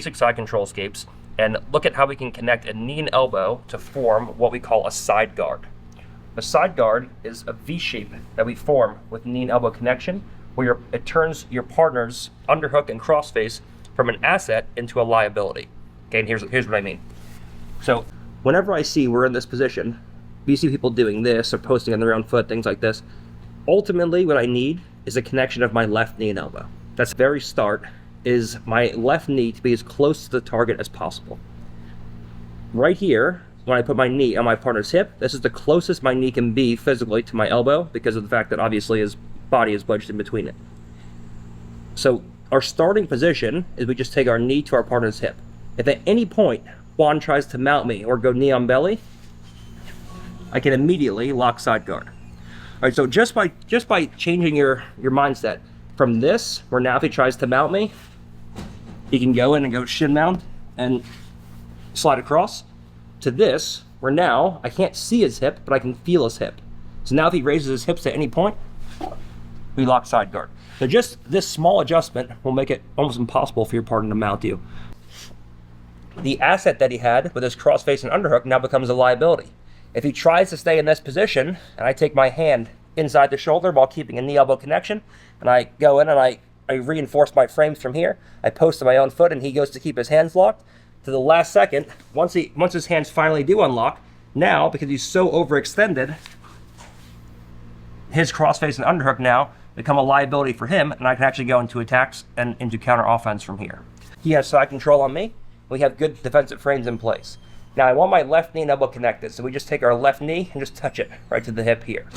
basic side control escapes and look at how we can connect a knee and elbow to form what we call a side guard. A side guard is a V shape that we form with knee and elbow connection, where it turns your partner's underhook and crossface from an asset into a liability. Okay, and here's what I mean. So whenever I see we're in this position, you see people doing this or posting on their own foot, things like this, ultimately what I need is a connection of my left knee and elbow. That's the very start, is my left knee to be as close to the target as possible. Right here, when I put my knee on my partner's hip, this is the closest my knee can be physically to my elbow because of the fact that obviously his body is wedged in between it. So our starting position is we just take our knee to our partner's hip. If at any point Juan tries to mount me or go knee on belly, I can immediately lock side guard. All right, so just by changing your mindset from this, where now if he tries to mount me, he can go in and go shin mount and slide across, to this, where now I can't see his hip, but I can feel his hip. So now if he raises his hips at any point, we lock side guard. So just this small adjustment will make it almost impossible for your partner to mount you. The asset that he had with his crossface and underhook now becomes a liability. If he tries to stay in this position, and I take my hand inside the shoulder while keeping a knee-elbow connection, and I go in and I reinforce my frames from here, I post to my own foot, and he goes to keep his hands locked, to the last second, once his hands finally do unlock, now, because he's so overextended, his crossface and underhook now become a liability for him, and I can actually go into attacks and into counter offense from here. He has side control on me. We have good defensive frames in place. Now I want my left knee and elbow connected, so we just take our left knee and just touch it right to the hip here.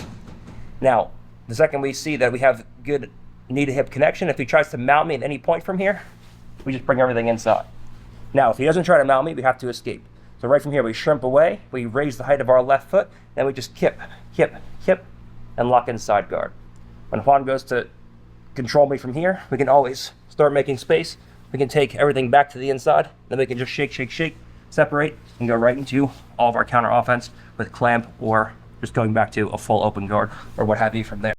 Now, the second we see that we have good knee to hip connection, if he tries to mount me at any point from here, we just bring everything inside. Now, if he doesn't try to mount me, we have to escape. So right from here, we shrimp away, we raise the height of our left foot, then we just kip, and lock in side guard. When Juan goes to control me from here, we can always start making space. We can take everything back to the inside, then we can just shake, separate, and go right into all of our counter offense with clamp or just going back to a full open guard or what have you from there.